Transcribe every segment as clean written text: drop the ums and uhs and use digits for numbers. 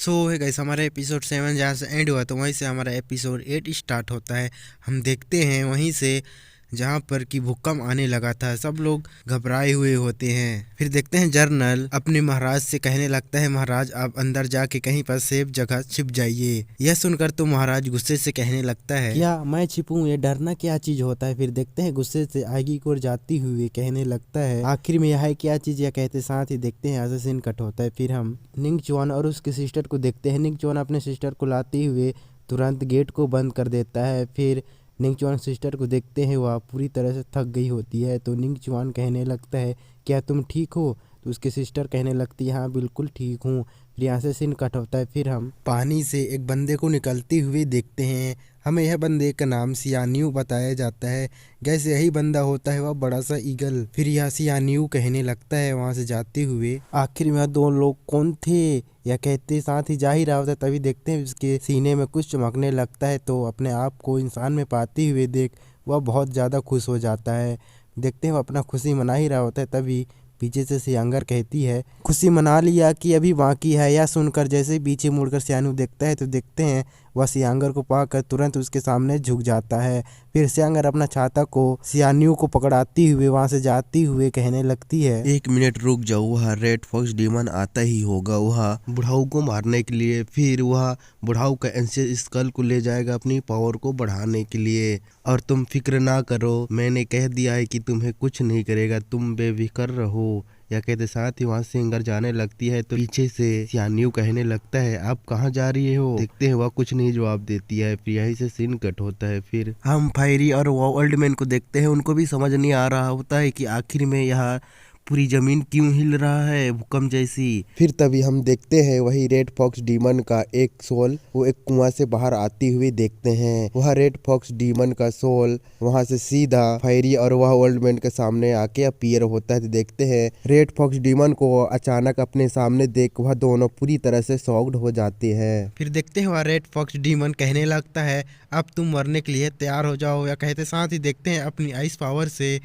सो है गाइस, हमारा एपिसोड 7 जहाँ से एंड हुआ तो वहीं से हमारा एपिसोड 8 स्टार्ट होता है। हम देखते हैं वहीं से जहाँ पर कि भूकंप आने लगा था, सब लोग घबराए हुए होते हैं। फिर देखते हैं जर्नल अपने महाराज से कहने लगता है, महाराज आप अंदर जाके कहीं पर सेफ जगह छिप जाइए। यह सुनकर तो महाराज गुस्से से कहने लगता है, क्या मैं छिपूं, ये डरना क्या चीज होता है। फिर देखते हैं गुस्से से आगे की ओर जाती हुई कहने लगता है, आखिर में यह है क्या चीज। यह कहते साथ ही देखते हैं यहाँ से सीन कट होता है। फिर हम निंग चुआन और उसकी सिस्टर को देखते हैं। निंग चुआन अपने सिस्टर को लाते हुए तुरंत गेट को बंद कर देता है। फिर निंग चुआन सिस्टर को देखते हैं, वह पूरी तरह से थक गई होती है। तो निंग चुआन कहने लगता है, क्या तुम ठीक हो। तो उसकी सिस्टर कहने लगती है, हाँ बिल्कुल ठीक हूँ। फिर यहाँ से सीन कट होता है। फिर हम पानी से एक बंदे को निकलते हुए देखते हैं। हमें यह बंदे का नाम सियान्यू बताया जाता है। गैस यही बंदा होता है वह बड़ा सा ईगल। फिर यह सियान्यू कहने लगता है वहां से जाते हुए, आखिर में दो लोग कौन थे। यह कहते साथ ही जा ही रहा होता है, तभी देखते हैं उसके सीने में कुछ चमकने लगता है। तो अपने आप को इंसान में पाते हुए देख वह बहुत ज़्यादा खुश हो जाता है। देखते हैं वह अपना खुशी मना ही रहा होता है, तभी पीछे से सियांगर कहती है, खुशी मना लिया कि अभी बाकी है। यह सुनकर जैसे ही पीछे मुड़कर सियानू देखता है तो देखते हैं वह सियांगर को पाकर तुरंत उसके सामने झुक जाता है। फिर सियांगर अपना छाता को सियान्यू को पकड़ाती हुए वहां से जाती हुए कहने लगती है, एक मिनट रुक जाओ, वह रेड फॉक्स डीमन आता ही होगा वह बुढ़ाऊ को मारने के लिए। फिर वह बुढ़ाऊ का एंशियंट स्कल को ले जाएगा अपनी पावर को बढ़ाने के लिए। और तुम फिक्र ना करो, मैंने कह दिया है कि तुम्हें कुछ नहीं करेगा, तुम बेफिक्र रहो। या कहते साथ ही वहां से सिंगर जाने लगती है तो पीछे से सियान्यू कहने लगता है, आप कहाँ जा रही हो। देखते हैं वह कुछ नहीं जवाब देती है। फिर यहीं से सीन कट होता है। फिर हम फायरी और वो ओल्ड मैन को देखते हैं। उनको भी समझ नहीं आ रहा होता है कि आखिर में यह पूरी जमीन क्यों हिल रहा है भूकंप जैसी। फिर तभी हम देखते हैं वही रेड फॉक्स डीमन का एक सोल वो एक कुआं से बाहर आती हुई देखते हैं। वह रेड फॉक्स डीमन का सोल वहां से सीधा फायरी और वह ओल्ड मैन के सामने आके अपीयर होता है। तो देखते हैं रेड फॉक्स डीमन को अचानक अपने सामने देख वह दोनों पूरी तरह से शॉक्ड हो जाते हैं। फिर देखते हैं वह रेड फॉक्स डीमन कहने लगता है, अब तुम मरने के लिए तैयार हो जाओ। या कहते साथ ही देखते हैं अपनी आइस पावर से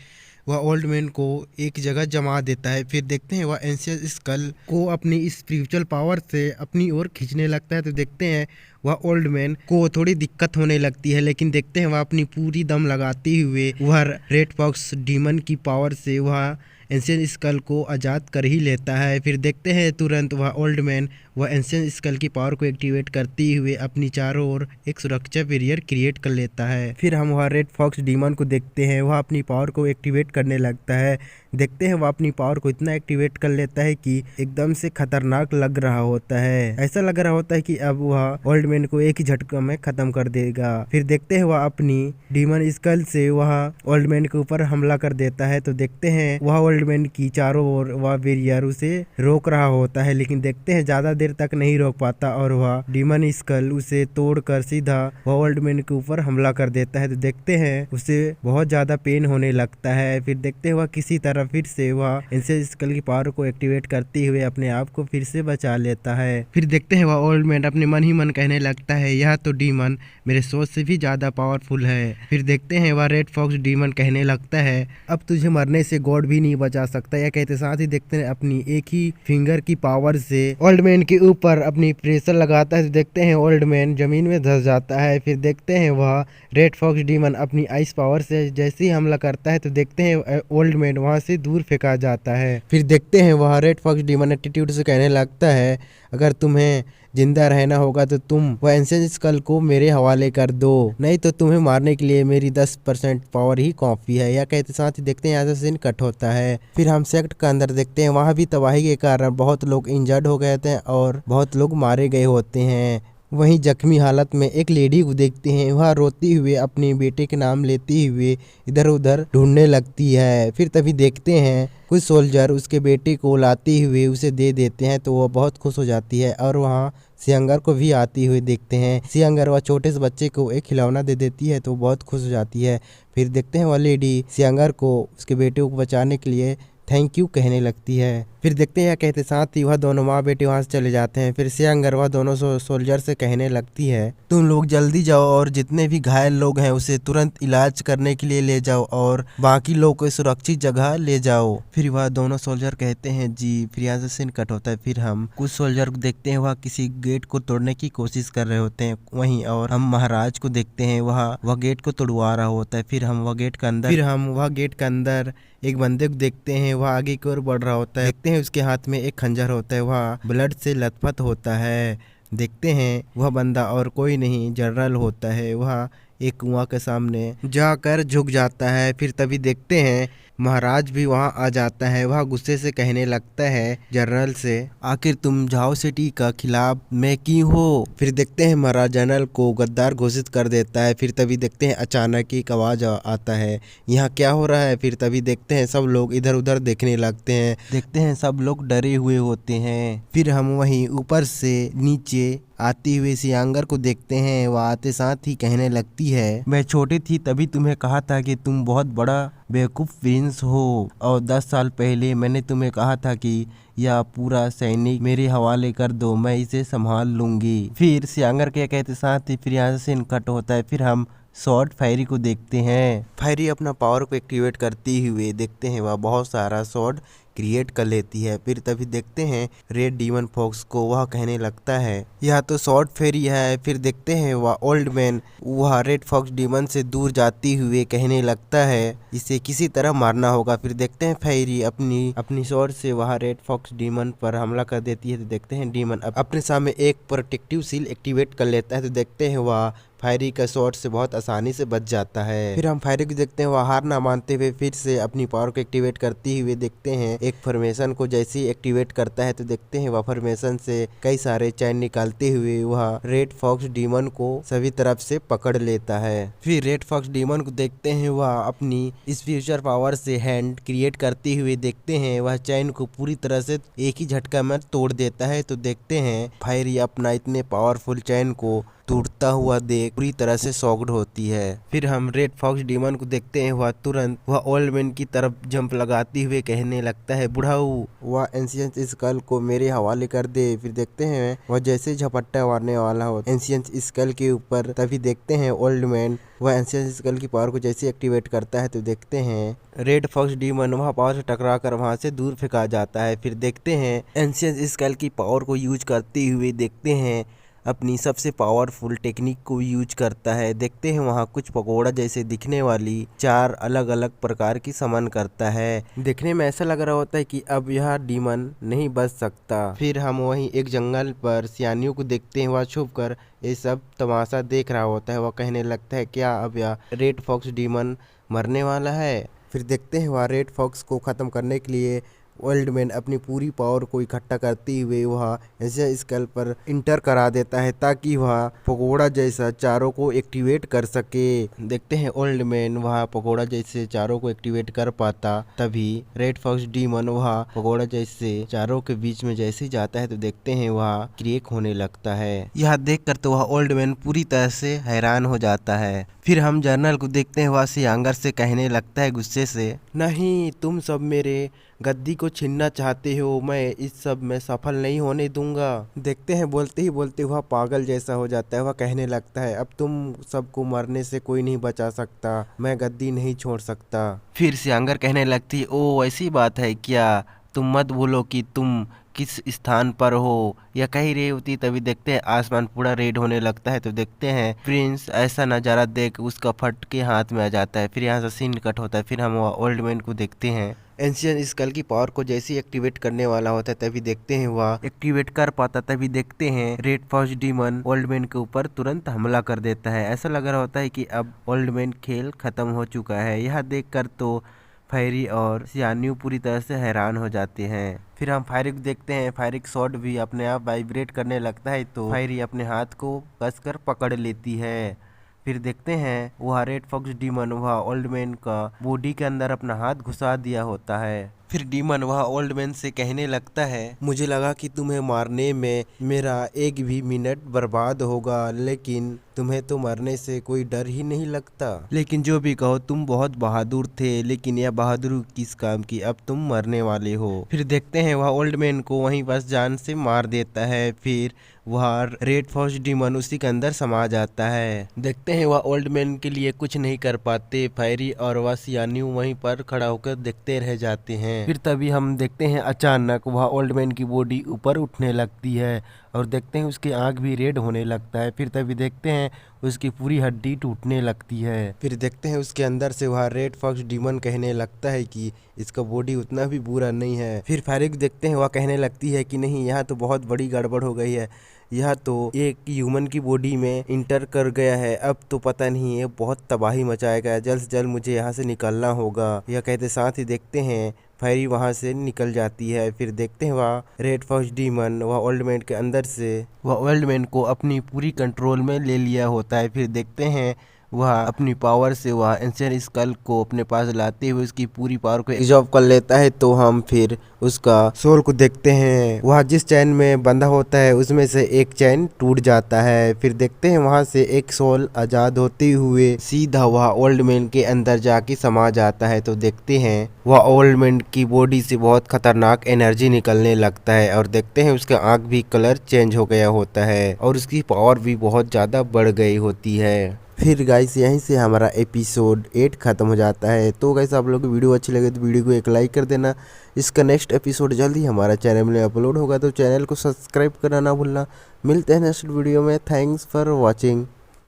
वह ओल्ड मैन को एक जगह जमा देता है। फिर देखते हैं वह एंशियंट स्कल को अपनी स्पिरिचुअल पावर से अपनी ओर खींचने लगता है। तो देखते हैं वह ओल्ड मैन को थोड़ी दिक्कत होने लगती है, लेकिन देखते हैं वह अपनी पूरी दम लगाते हुए वह रेड फॉक्स डीमन की पावर से वह एंशियंट स्कल को आज़ाद कर ही लेता है। फिर देखते हैं तुरंत वह ओल्ड मैन वह एंशियंट स्कल की पावर को एक्टिवेट करते हुए अपनी चारों ओर एक सुरक्षा बैरियर क्रिएट कर लेता है। फिर हम वह रेड फॉक्स डीमन को देखते हैं, वह अपनी पावर को एक्टिवेट करने लगता है। देखते हैं वह अपनी पावर को इतना एक्टिवेट कर लेता है कि एकदम से खतरनाक लग रहा होता है। ऐसा लग रहा होता है कि अब वह ओल्ड मैन को एक ही झटका में खत्म कर देगा। फिर देखते हैं वह अपनी डीमन स्कल से वह ओल्ड मैन के ऊपर हमला कर देता है। तो देखते हैं वह ओल्ड मैन की चारों ओर वह बैरियर उसे रोक रहा होता है, लेकिन देखते हैं ज्यादा देर तक नहीं रोक पाता और वह डीमन स्कल उसे तोड़कर सीधा वह ओल्ड मैन के ऊपर हमला कर देता है। तो देखते हैं उसे बहुत ज्यादा पेन होने लगता है। फिर देखते हैं वह किसी तरह फिर से वह एंशियंट स्कल की पावर को एक्टिवेट करते हुए अपने आप को फिर से बचा लेता है। फिर देखते हैं वह ओल्ड मैन अपने मन ही मन कहने लगता है, यह तो डीमन मेरे सोच से भी ज्यादा पावरफुल है। फिर देखते हैं वह रेड फॉक्स डीमन कहने लगता है, अब तुझे मरने से गॉड भी नहीं बचा सकता। यह कहते साथ ही देखते हैं अपनी एक ही फिंगर की पावर से ओल्ड मैन के ऊपर अपनी प्रेशर लगाता है। तो देखते हैं ओल्ड मैन जमीन में धंस जाता है। फिर देखते हैं वह रेड फॉक्स डीमन अपनी आइस पावर से जैसे ही हमला करता है तो देखते हैं ओल्ड मैन वहां से दूर फेंका जाता है। फिर देखते हैं वह रेड फॉक्स डीमन एटीट्यूड से कहने लगता है, अगर तुम्हें जिंदा रहना होगा तो तुम वह एंशियंट स्कल को मेरे हवाले कर दो, नहीं तो तुम्हें मारने के लिए मेरी 10% पावर ही काफी है। या कहते साथ ही देखते हैं यहाँ से सीन कट होता है। फिर हम सेक्ट के अंदर देखते हैं, वहाँ भी तबाही के कारण बहुत लोग इंजर्ड हो गए थे और बहुत लोग मारे गए होते हैं। वहीं जख्मी हालत में एक लेडी को देखते हैं, वह रोती हुए अपने बेटे के नाम लेते हुए इधर उधर ढूंढने लगती है। फिर तभी देखते हैं कुछ सोल्जर उसके बेटे को लाते हुए उसे दे देते हैं, तो वह बहुत खुश हो जाती है। और वहाँ सियंगर को भी आती हुई देखते हैं। सियंगर वह छोटे से बच्चे को एक खिलौना दे देती है, तो वो बहुत खुश हो जाती है। फिर देखते हैं वह लेडी सियंगर को उसके बेटे को बचाने के लिए थैंक यू कहने लगती है। फिर देखते हैं कहते साथ ही वह दोनों माँ बेटे वहाँ से चले जाते हैं। फिर सियांगर वह दोनों सोल्जर से कहने लगती है, तुम लोग जल्दी जाओ और जितने भी घायल लोग हैं उसे तुरंत इलाज करने के लिए ले जाओ और बाकी लोग को सुरक्षित जगह ले जाओ। फिर वह दोनों सोल्जर कहते हैं जी। फिर यहाँ से सीन कट होता है। फिर हम कुछ सोल्जर को देखते हैं वह किसी गेट को तोड़ने की कोशिश कर रहे होते हैं वहीं, और हम महाराज को देखते हैं वह गेट को तोड़वा रहा होता है। फिर हम वह गेट के अंदर एक बंदे को देखते हैं, वह आगे की ओर बढ़ रहा होता है। देखते हैं उसके हाथ में एक खंजर होता है, वह ब्लड से लथपथ होता है। देखते हैं वह बंदा और कोई नहीं जनरल होता है। वह एक कुआं के सामने जाकर झुक जाता है। फिर तभी देखते हैं महाराज भी वहां आ जाता है। वह गुस्से से कहने लगता है जनरल से, आखिर तुम झाओ सिटी का खिलाफ में क्यों हो। फिर देखते हैं महाराज जनरल को गद्दार घोषित कर देता है। फिर तभी देखते हैं अचानक एक आवाज आता है, यहाँ क्या हो रहा है। फिर तभी देखते हैं सब लोग इधर उधर देखने लगते हैं। देखते हैं सब लोग डरे हुए होते हैं। फिर हम वहीं ऊपर से नीचे आती हुई सियांगर को देखते हैं। वह आते साथ ही कहने लगती है, मैं छोटी थी तभी तुम्हें कहा था कि तुम बहुत बड़ा बेवकूफ़ प्रिंस हो, और 10 साल पहले मैंने तुम्हें कहा था कि यह पूरा सैनिक मेरे हवाले कर दो, मैं इसे संभाल लूंगी। फिर सियांगर के कहते साथ ही फिर यहाँ से कट होता है। फिर हम शॉर्ट फायरी को देखते हैं। फायरी अपना पावर को एक्टिवेट करते हुए देखते हैं वह बहुत सारा शॉट क्रिएट कर लेती है। फिर तभी देखते हैं रेड डीमन फॉक्स को, वह कहने लगता है यह तो शॉर्ट फेरी है। फिर देखते हैं वह ओल्ड मैन वह रेड फॉक्स डीमन से दूर जाते हुए कहने लगता है इसे किसी तरह मारना होगा। फिर देखते हैं फेरी अपनी शॉर्ट से वह रेड फॉक्स डीमन पर हमला कर देती है। तो देखते हैं डीमन अपने सामने एक प्रोटेक्टिव सील एक्टिवेट कर लेता है। तो देखते हैं वह फायरी का शॉट से बहुत आसानी से बच जाता है। फिर हम फायरी को देखते हैं वह हार ना मानते हुए फिर से अपनी पावर को एक्टिवेट करते हुए देखते हैं एक फॉर्मेशन को जैसे ही एक्टिवेट करता है। तो देखते हैं वह फॉर्मेशन से कई सारे चैन निकालते हुए वह रेड फॉक्स डीमन को सभी तरफ से पकड़ लेता है। फिर रेड फॉक्स डीमन को देखते हैं वह अपनी इस फ्यूचर पावर से हैंड क्रिएट करते हुए देखते हैं वह चैन को पूरी तरह से एक ही झटका में तोड़ देता है। तो देखते हैं फायरी अपना इतने पावरफुल चैन को टूटता हुआ देख पूरी तरह से शॉक्ड होती है। फिर हम रेड फॉक्स डीमन को देखते हैं वह तुरंत वह ओल्ड मैन की तरफ जंप लगाते हुए कहने लगता है, बुढ़ाऊ वह एंशियंट स्कल को मेरे हवाले कर दे। फिर देखते हैं वह जैसे झपट्टा मारने वाला हो एंशियंट स्कल के ऊपर, तभी देखते हैं ओल्ड मैन वह एंशियंट स्कल की पावर को जैसे एक्टिवेट करता है। तो देखते हैं रेड फॉक्स डीमन वह पावर से टकरा कर वहां से दूर फेंका जाता है। फिर देखते हैं एंशियंट स्कल की पावर को यूज करते हुए देखते हैं अपनी सबसे पावरफुल टेक्निक को यूज करता है। देखते हैं वहाँ कुछ पकोड़ा जैसे दिखने वाली 4 अलग अलग प्रकार की समन करता है। देखने में ऐसा लग रहा होता है कि अब यह डीमन नहीं बच सकता। फिर हम वहीं एक जंगल पर सियानियों को देखते हैं, वह छुप कर ये सब तमाशा देख रहा होता है। वह कहने लगता है क्या अब यह रेड फॉक्स डीमन मरने वाला है। फिर देखते हैं वह रेड फॉक्स को ख़त्म करने के लिए ओल्ड मैन अपनी पूरी पावर को इकट्ठा करते हुए वह ऐसे स्कल पर इंटर करा देता है ताकि वह पकोड़ा जैसा चारों को एक्टिवेट कर सके। देखते हैं ओल्ड मैन वह पकोड़ा जैसे चारों को एक्टिवेट कर पाता, तभी रेड फॉक्स डीमन वह पकोड़ा जैसे चारों के बीच में जैसे जाता है। तो देखते हैं वह क्रिएक होने लगता है। यह देख कर तो वह ओल्ड मैन पूरी तरह से हैरान हो जाता है। फिर हम जनरल को देखते हैं वह सियांगर से कहने लगता है गुस्से से, नहीं तुम सब मेरे गद्दी को छीनना चाहते हो, मैं इस सब में सफल नहीं होने दूंगा। देखते हैं बोलते ही बोलते वह पागल जैसा हो जाता है। वह कहने लगता है अब तुम सबको मरने से कोई नहीं बचा सकता, मैं गद्दी नहीं छोड़ सकता। फिर सियांगर कहने लगती है, ओ ऐसी बात है क्या, तुम मत भूलो कि तुम किस स्थान पर हो। या कह रही होती तभी देखते हैं आसमान पूरा रेड होने लगता है। तो देखते हैं प्रिंस ऐसा नज़ारा देख उसका फट के हाथ में आ जाता है। फिर यहाँ से सीन कट होता है। फिर हम वह ओल्ड मैन को देखते हैं एंशियंट स्कल की पावर को जैसे ही एक्टिवेट करने वाला होता है तभी देखते हैं वह एक्टिवेट कर पाता। तभी देखते हैं red fox demon old man के ऊपर तुरंत हमला कर देता है। ऐसा लग रहा होता है कि अब ओल्ड मैन खेल खत्म हो चुका है। यह देखकर तो फायरी और सियानियों पूरी तरह से हैरान हो जाते हैं। फिर हम फायरी को देखते हैं, फायरी का शॉट भी अपने आप वाइब्रेट करने लगता है तो फायरी अपने हाथ को कसकर पकड़ लेती है। फिर देखते हैं वह रेड फॉक्स डीमन वह ओल्ड मैन का बॉडी के अंदर अपना हाथ घुसा दिया होता है। फिर डीमन वह ओल्ड मैन से कहने लगता है, मुझे लगा कि तुम्हें मारने में मेरा एक भी मिनट बर्बाद होगा, लेकिन तुम्हें तो मरने से कोई डर ही नहीं लगता। लेकिन जो भी कहो, तुम बहुत बहादुर थे, लेकिन यह बहादुरी किस काम की, अब तुम मरने वाले हो। फिर देखते हैं वह ओल्ड मैन को वहीं बस जान से मार देता है। फिर वह रेड फॉक्स डीमन उसी के अंदर समा जाता है। देखते हैं वह ओल्ड मैन के लिए कुछ नहीं कर पाते। फैरी और वह सियानियों वहीं पर खड़ा होकर देखते रह जाते हैं। फिर तभी हम देखते हैं अचानक वह ओल्ड मैन की बॉडी ऊपर उठने लगती है और देखते हैं उसकी आंख भी रेड होने लगता है। फिर तभी देखते हैं उसकी पूरी हड्डी टूटने लगती है। फिर देखते हैं उसके अंदर से वह रेड फॉक्स डीमन कहने लगता है कि इसका बॉडी उतना भी बुरा नहीं है। फिर फैरी को देखते हैं वह कहने लगती है कि नहीं, यहाँ तो बहुत बड़ी गड़बड़ हो गई है, यह तो एक ह्यूमन की बॉडी में इंटर कर गया है, अब तो पता नहीं है बहुत तबाही मचाएगा, जल्द से जल्द मुझे यहाँ से निकलना होगा। यह कहते साथ ही देखते हैं फैरी वहाँ से निकल जाती है। फिर देखते हैं वह रेड फॉक्स डीमन वह ओल्ड मैन के अंदर से वह ओल्ड मैन को अपनी पूरी कंट्रोल में ले लिया होता है। फिर देखते हैं वह अपनी पावर से वह एंशिएंट स्कल को अपने पास लाते हुए उसकी पूरी पावर को एब्जॉर्ब कर लेता है। तो हम फिर उसका सोल को देखते हैं, वह जिस चैन में बंधा होता है उसमें से एक चैन टूट जाता है। फिर देखते हैं वहां से एक सोल आजाद होते हुए सीधा वह ओल्ड मैन के अंदर जाके समा जाता है। तो देखते हैं वह ओल्ड मैन की बॉडी से बहुत खतरनाक एनर्जी निकलने लगता है और देखते हैं उसका आंख भी कलर चेंज हो गया होता है और उसकी पावर भी बहुत ज़्यादा बढ़ गई होती है। फिर गाइस यहीं से हमारा एपिसोड 8 खत्म हो जाता है। तो गाइस आप लोग को वीडियो अच्छी लगे तो वीडियो को एक लाइक कर देना। इसका नेक्स्ट एपिसोड जल्दी हमारा चैनल में अपलोड होगा, तो चैनल को सब्सक्राइब करना ना भूलना। मिलते हैं नेक्स्ट वीडियो में। Thanks for watching.